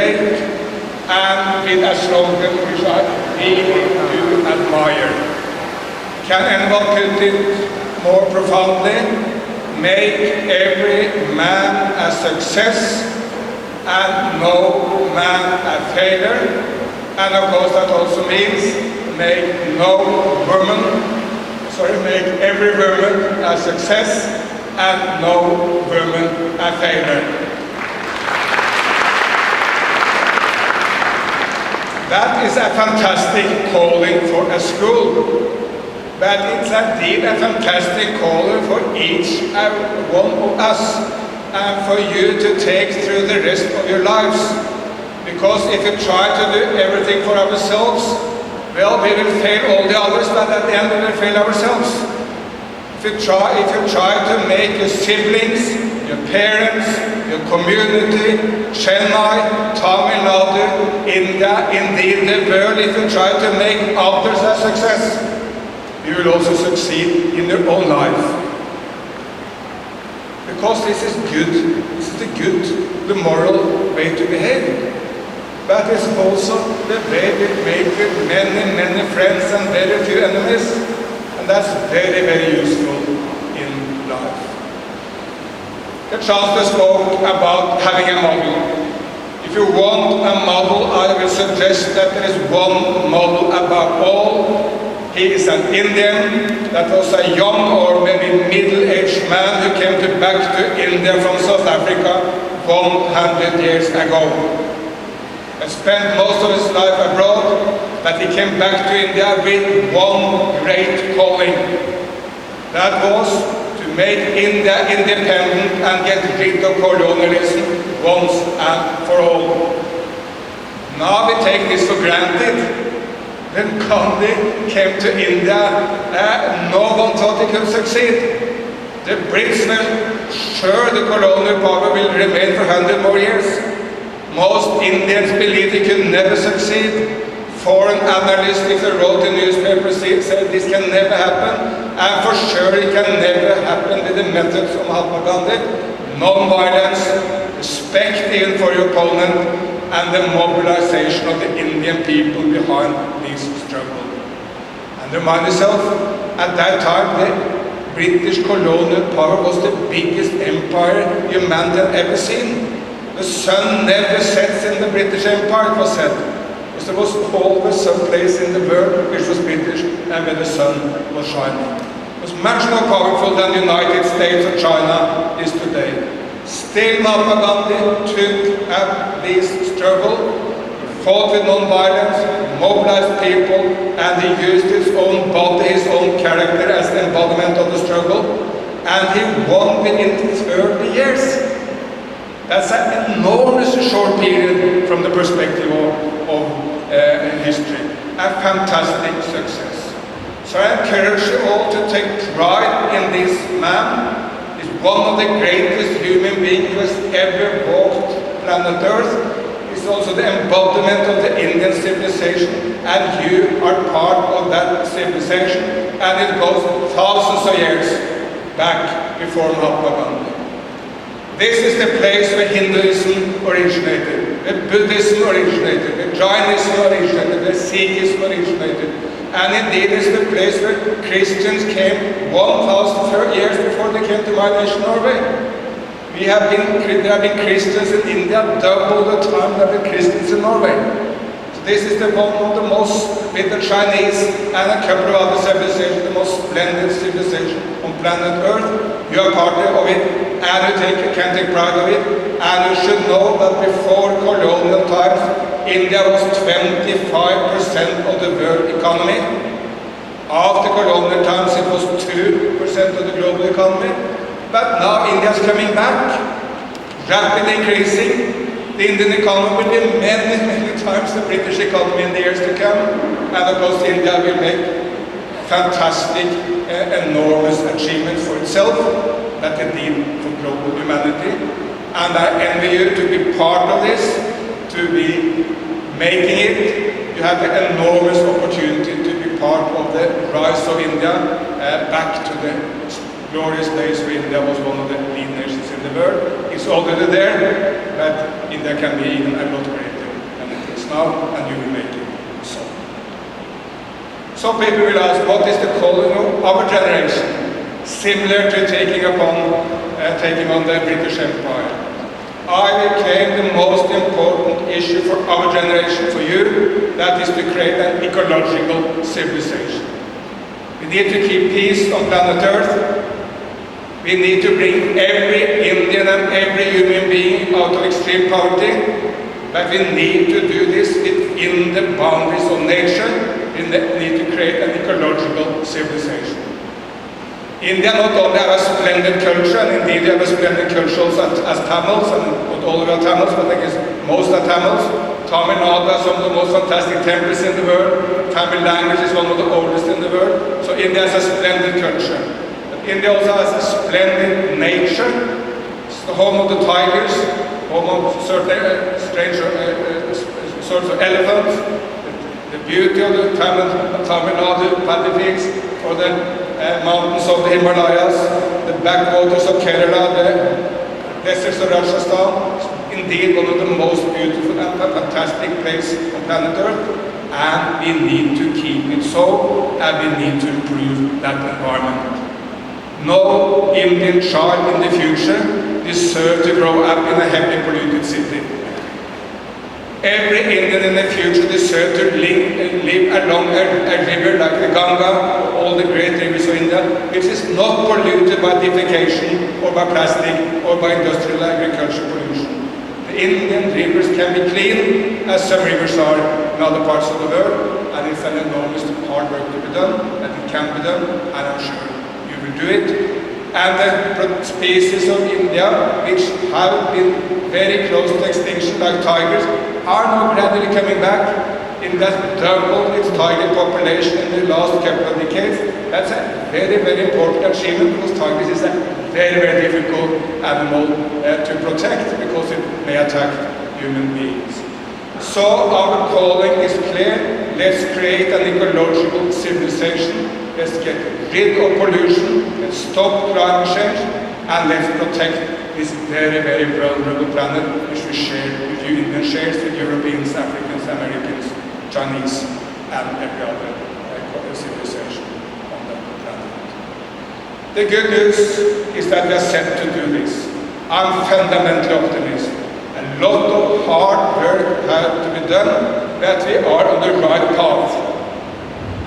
break, and with a slogan which I really do admire. Can anyone put it more profoundly? Make every man a success and no man a failure. And of course that also means make every woman a success and no woman a failure. That is a fantastic calling for a school, but it's indeed a fantastic calling for each one of us and for you to take through the rest of your lives. Because if you try to do everything for ourselves, well, we will fail all the others, but at the end we will fail ourselves. If you try to make your siblings, your parents, your community, Chennai, Tamil Nadu, India, indeed the world, if you try to make others a success, you will also succeed in your own life. Because this is good, this is the moral way to behave. But it's also the way we make with many friends and very few enemies. And that's very useful in life. The Chancellor spoke about having a model. If you want a model, I will suggest that there is one model above all. He is an Indian, that was a young or maybe middle-aged man who came back to India from South Africa 100 years ago. He spent most of his life abroad, but he came back to India with one great calling. That was to make India independent and get rid of colonialism once and for all. Now we take this for granted. When Gandhi came to India, no one thought he could succeed. The Brits were sure the colonial power will remain for 100 more years. Most Indians believed he could never succeed. Foreign analysts, if they wrote in newspapers, said this can never happen. And for sure it can never happen with the methods of Mahatma Gandhi. Non-violence, respect even for your opponent, and the mobilization of the Indian people behind this struggle. And remind yourself, at that time the British colonial power was the biggest empire humanity had ever seen. The sun never sets in the British Empire, it was said. Because there was always some place in the world which was British and where the sun was shining. It was much more powerful than the United States or China is today. Still Mahatma Gandhi took up this struggle. He fought with non-violence, mobilized people, and he used his own body, his own character as the embodiment of the struggle. And he won within 30 years. That's an enormous short period from the perspective of history. A fantastic success. So I encourage you all to take pride in this man. He's one of the greatest human beings who has ever walked planet Earth. He's also the embodiment of the Indian civilization, and you are part of that civilization. And it goes thousands of years back before Mahatma Gandhi. This is the place where Hinduism originated, where Buddhism originated, where Jainism originated, where Sikhism originated. And indeed it's the place where Christians came 1,000 years before they came to my nation, Norway. There have been Christians in India double the time there have been Christians in Norway. So this is one of the most, with the Chinese and a couple of other civilizations, the most splendid civilization on planet Earth. You are part of it, and you can take pride of it. And you should know that before colonial times, India was 25% of the world economy. After colonial times, it was 2% of the global economy. But now India is coming back, rapidly increasing. The Indian economy will be many times the British economy in the years to come. And of course, India will make fantastic, enormous achievements for itself that it did for global humanity. And I envy you to be part of this, to be making it. You have the enormous opportunity to be part of the rise of India back to the glorious days where India was one of the lead nations in the world. It's already there, but India can be even a lot greater. now, and you will make it so. Some people will ask, what is the calling of our generation? Similar to taking on the British Empire. I will claim the most important issue for our generation, for you, that is to create an ecological civilization. We need to keep peace on planet Earth. We need to bring every Indian and every human being out of extreme poverty. But we need to do this within the boundaries of nature. We need to create an ecological civilization. India not only have a splendid culture, and indeed they have a splendid culture as Tamils, and not all of our Tamils, but I guess most are Tamils. Tamil Nadu has some of the most fantastic temples in the world. Tamil language is one of the oldest in the world. So India has a splendid culture. But India also has a splendid nature. It's the home of the tigers, home of certain strange sorts of elephants. The beauty of the Tamil Nadu paddy fields, or the mountains of the Himalayas, the backwaters of Kerala, the deserts of Rajasthan. It's indeed one of the most beautiful and fantastic places on planet Earth, and we need to keep it so, and we need to improve that environment. No Indian child in the future deserves to grow up in a heavily polluted city. Every Indian in the future deserves to live along a river like the Ganga, all the great rivers of India, which is not polluted by defecation or by plastic or by industrial agriculture pollution. The Indian rivers can be clean, as some rivers are in other parts of the world, and it's an enormous hard work to be done, and it can be done, and I'm sure you will do it. And the species of India, which have been very close to extinction, like tigers, are now gradually coming back. India has doubled its tiger population in the last couple of decades. That's a very, very important achievement, because tigers is a very, very difficult animal to protect, because it may attack human beings. So our calling is clear. Let's create an ecological civilization. Let's get rid of pollution, let's stop climate change, and let's protect this very, very vulnerable planet, which we share with you, Indian shares with Europeans, Africans, Americans, Chinese, and every other civilization on the planet. The good news is that we are set to do this. I'm fundamentally optimistic. A lot of hard work has to be done, but we are on the right path.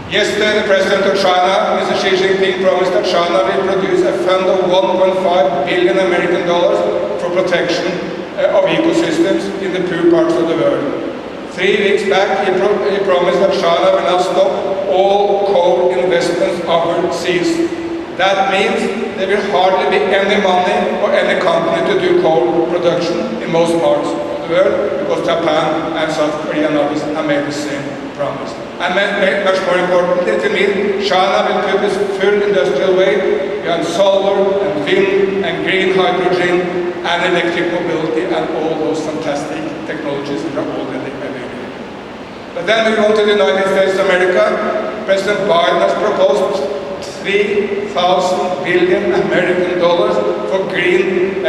Yesterday, the President of China, Mr. Xi Jinping, promised that China will produce a fund of $1.5 billion American for protection of ecosystems in the poor parts of the world. 3 weeks back, he promised that China will now stop all coal investments overseas. That means there will hardly be any money or any company to do coal production in most parts of the world, because Japan and South Korea and others have made the same promise. And much more importantly, it means China will put its full industrial weight behind solar and wind and green hydrogen and electric mobility and all those fantastic technologies that are already available. But then we go to the United States of America. President Biden has proposed $3,000 billion American for green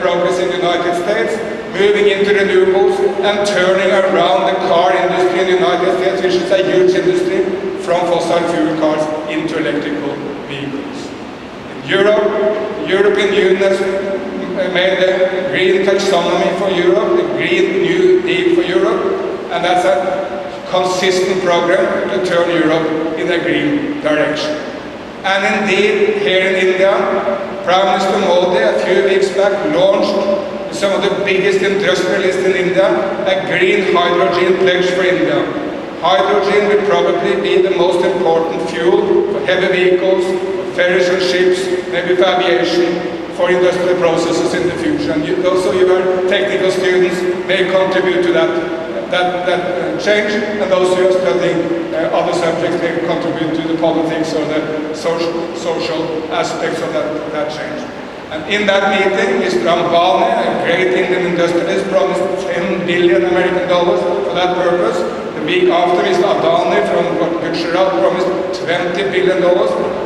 progress in the United States, moving into renewables and turning around the car industry in the United States, which is a huge industry, from fossil fuel cars into electrical vehicles. In Europe, the European Union has made the green taxonomy for Europe, the Green New Deal for Europe, and that's a consistent program to turn Europe in a green direction. And indeed, here in India, Prime Minister Modi a few weeks back launched, some of the biggest industrialists in India, a green hydrogen pledge for India. Hydrogen will probably be the most important fuel for heavy vehicles, for ferries and ships, maybe for aviation, for industrial processes in the future. And those of you who are technical students may contribute to that change, and those who are studying other subjects may contribute to the politics or the social aspects of that change. And in that meeting, Mr. Bala, a great Indian industrialist, promised $10 billion American for that purpose. The week after, Mr. Adani from Gujarat promised $20 billion.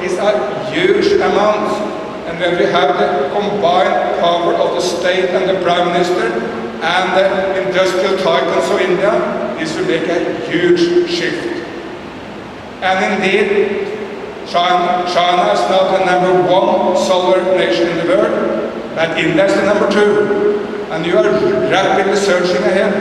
These are huge amounts. And when we have the combined power of the state and the Prime Minister and the industrial tycoons of India, this will make a huge shift. And indeed, China is now the #1 solar nation in the world, but India is the #2. And you are rapidly surging ahead.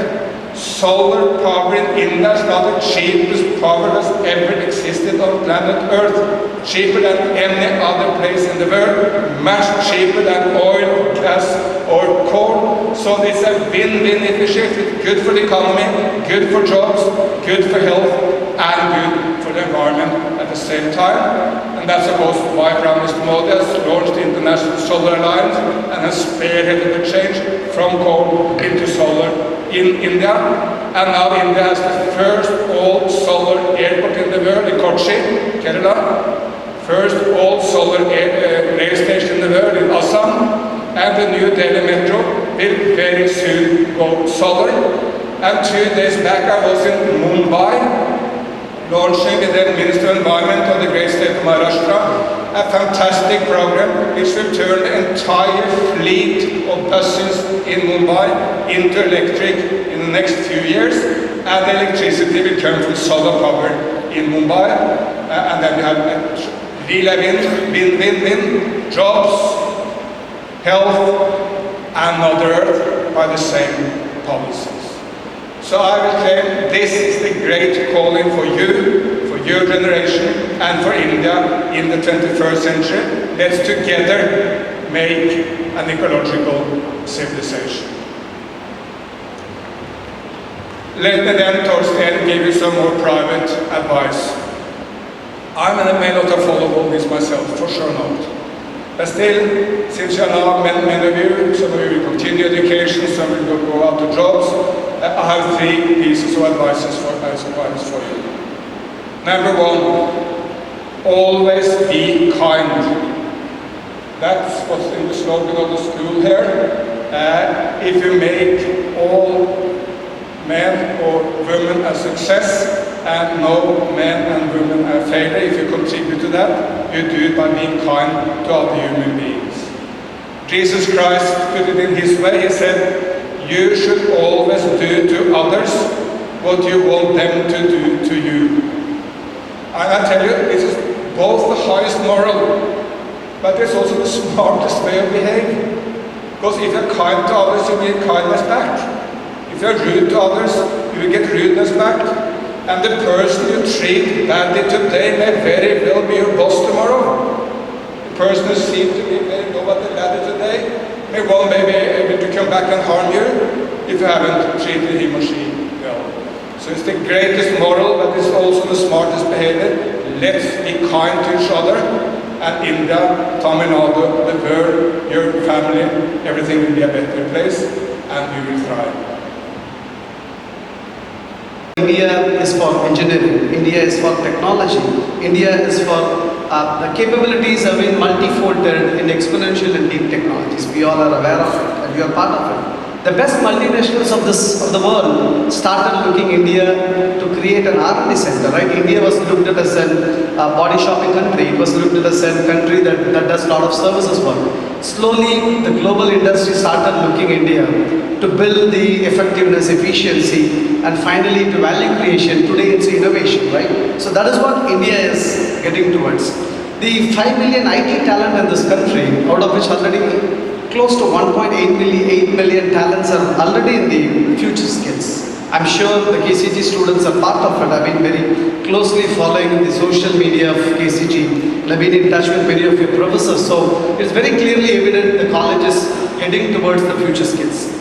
Solar power in India is now the cheapest power that's ever existed on planet Earth. Cheaper than any other place in the world, much cheaper than oil, gas, or coal. So it's a win-win if you shift it. Good for the economy, good for jobs, good for health, and good for the environment at the same time. And that's of course why Prime Minister Modi has launched the International Solar Alliance and has spearheaded the change from coal into solar in India. And now India has the first all-solar airport in the world in Kochi, Kerala. First all-solar rail station in the world in Assam. And the new Delhi Metro will very soon go solar. And 2 days back I was in Mumbai, launching with the Minister of Environment of the great state of Maharashtra, a fantastic program which will turn the entire fleet of buses in Mumbai into electric in the next few years, and the electricity will come from solar power in Mumbai, and then we have a really win-win, jobs, health, and Mother Earth by the same policies. So I will claim this is the great calling for you, for your generation, and for India in the 21st century. Let's together make an ecological civilization. Let me then towards the end give you some more private advice. I may not have followed all this myself, for sure not. But still, since you are now many of you, some of you will continue education, some will go out to jobs, I have 3 pieces of advice for you. Number 1, always be kind. That's what's in the slogan of the school here. If you make all men or women a success and no men and women a failure, if you contribute to that, you do it by being kind to other human beings. Jesus Christ put it in his way. He said, you should always do to others what you want them to do to you. And I tell you, this is both the highest moral, but it's also the smartest way of behaving. Because if you're kind to others, you get kindness back. If you're rude to others, you will get rudeness back. And the person you treat badly today may very well be your boss tomorrow. The person who seems to be very low at the ladder today may one day be able to come back and harm you if you haven't treated him or she well. So it's the greatest moral, but it's also the smartest behavior. Let's be kind to each other. And India, Tamil Nadu, the world, your family, everything will be a better place, and we will thrive. India is for engineering, India is for technology, India is for the capabilities have been multifolded in exponential and deep technologies. We all are aware of it and we are part of it. The best multinationals of the world started looking India to create an R&D center, right? India was looked at as a body shopping country. It was looked at as a country that does a lot of services work. Slowly, the global industry started looking India to build the effectiveness, efficiency, and finally to value creation. Today it's innovation, right? So that is what India is getting towards. The 5 million IT talent in this country, out of which already close to 1.8 million talents are already in the future skills. I'm sure the KCG students are part of it. I've been very closely following the social media of KCG. I've been in touch with many of your professors. So it's very clearly evident the college is heading towards the future skills.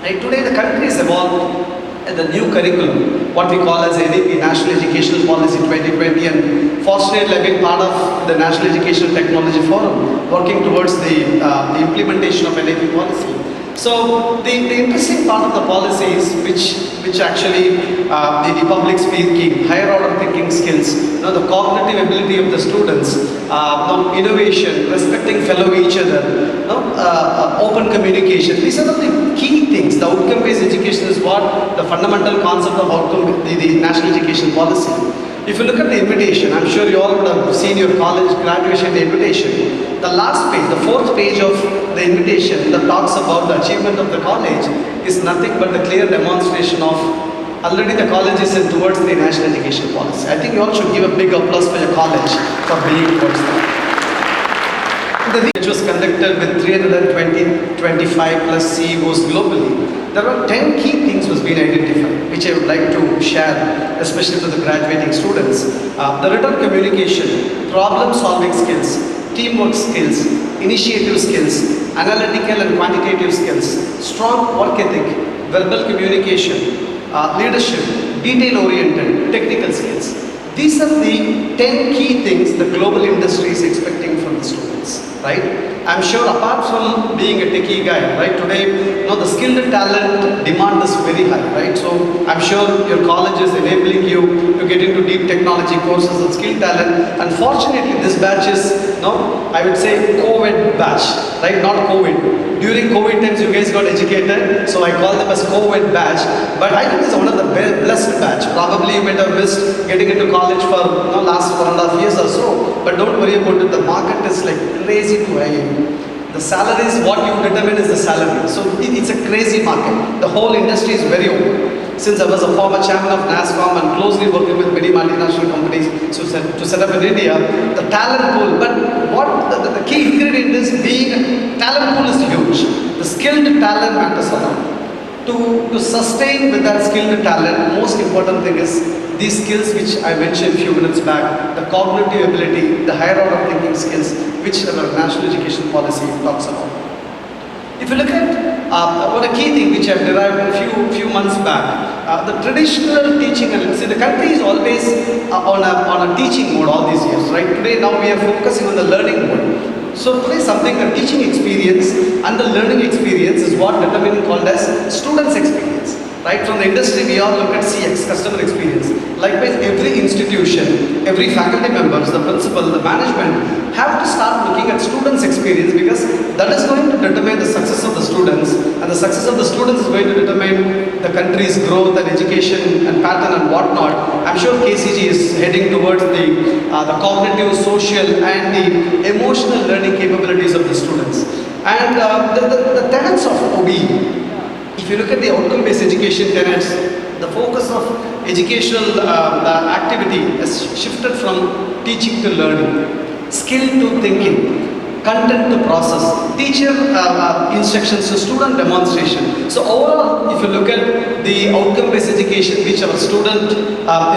Right? Today the country is evolved and the new curriculum, what we call as NEP, National Educational Policy 2020, and fortunately I've been part of the National Educational Technology Forum, working towards the implementation of NEP policy. So the interesting part of the policy is which actually the public speaking, higher order thinking skills, the cognitive ability of the students, innovation, respecting fellow each other, open communication. These are the key things. The outcome-based education is what the fundamental concept of outcome, the national education policy. If you look at the invitation, I'm sure you all would have seen your college graduation invitation. The last page, the 4th page of the invitation that talks about the achievement of the college is nothing but the clear demonstration of already the college is in towards the national education policy. I think you all should give a big applause for your college for being towards that. Which was conducted with 325 plus CEOs globally. There were 10 key things was being identified, which I would like to share, especially to the graduating students. The written communication, problem solving skills, teamwork skills, initiative skills, analytical and quantitative skills, strong work ethic, verbal communication, leadership, detail-oriented, technical skills. These are the 10 key things the global industry is expecting from the students, right? I'm sure apart from being a techie guy, right, today, the skilled talent demand is very high, right? So I'm sure your college is enabling you to get into deep technology courses and skilled talent. Unfortunately, this batch is, I would say COVID batch, right? Not COVID. During COVID times, you guys got educated, so I call them as COVID batch. But I think it's one of the blessed batch. Probably you might have missed getting into college for last 1.5 years or so. But don't worry about it. The market is like crazy to hire. The salary is what you determine is the salary. So it's a crazy market. The whole industry is very open. Since I was a former chairman of NASCOM and closely working with many multinational companies to set up in India, the talent pool, but what the key ingredient is being, talent pool is huge. The skilled talent matters a lot. To sustain with that skilled talent, most important thing is these skills which I mentioned a few minutes back, the cognitive ability, the higher order thinking skills, which our national education policy talks about. If you look at one key thing which I've derived a few months back, the traditional teaching, and see the country is always on a teaching mode all these years, right? Today now we are focusing on the learning mode. So today something, the teaching experience and the learning experience is what determined called as students experience. Right, from the industry, we all look at CX, customer experience. Likewise, every institution, every faculty members, the principal, the management have to start looking at students' experience, because that is going to determine the success of the students, and the success of the students is going to determine the country's growth and education and pattern and whatnot. I'm sure KCG is heading towards the cognitive, social, and the emotional learning capabilities of the students. And the tenets of OBE. If you look at the outcome-based education tenets, the focus of educational activity has shifted from teaching to learning, skill to thinking, content to process, teacher instructions to student demonstration. So overall, if you look at the outcome-based education which our student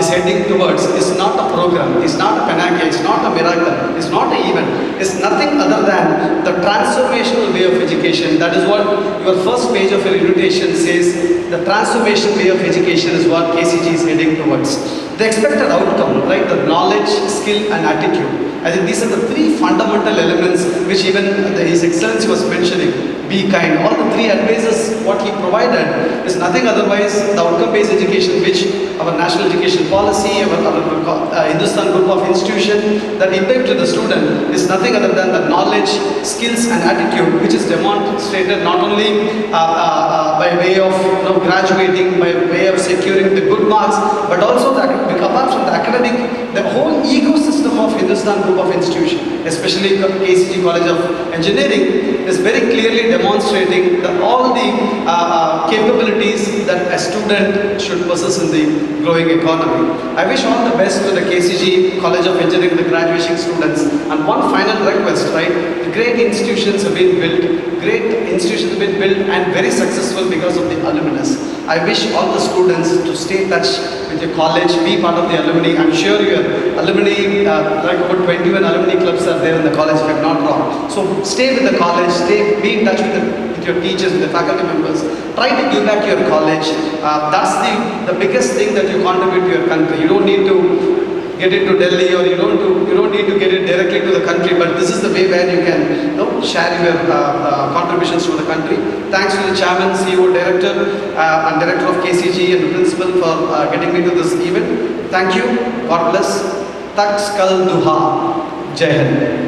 is heading towards, is not a program, is not a panacea, it's not a miracle, it's not an event, it's nothing other than the transformational way of education. That is what your first page of your invitation says. The transformational way of education is what KCG is heading towards. The expected outcome, right? The knowledge, skill and attitude. I think these are the three fundamental elements which even His Excellency was mentioning. Be kind. All the three advices what he provided is nothing otherwise the outcome-based education which our national education policy, our Hindustan group of institutions that impact to the student is nothing other than the knowledge, skills and attitude which is demonstrated not only by way of graduating, by way of securing the good marks, but also apart from the academic, the whole ecosystem of Hindustan group of institutions, especially KCG College of Engineering, is very clearly demonstrating all the capabilities that a student should possess in the growing economy. I wish all the best to the KCG College of Engineering, the graduating students. And one final request, right? The great institutions have been built, and very successful because of the alumnus. I wish all the students to stay in touch with your college, be part of the alumni. I'm sure your alumni, like about 21 alumni clubs are there in the college, if I'm not wrong. So stay with the college, be in touch with your teachers, with the faculty members. Try to give back to your college. That's the biggest thing that you contribute to your country. You don't need to get into Delhi, or you don't need to get it directly to the country, but this is the way where you can share your contributions to the country. Thanks to the chairman, CEO, director and director of KCG and the principal for getting me to this event. Thank you. God bless. Tak skal duha. Jai Hind.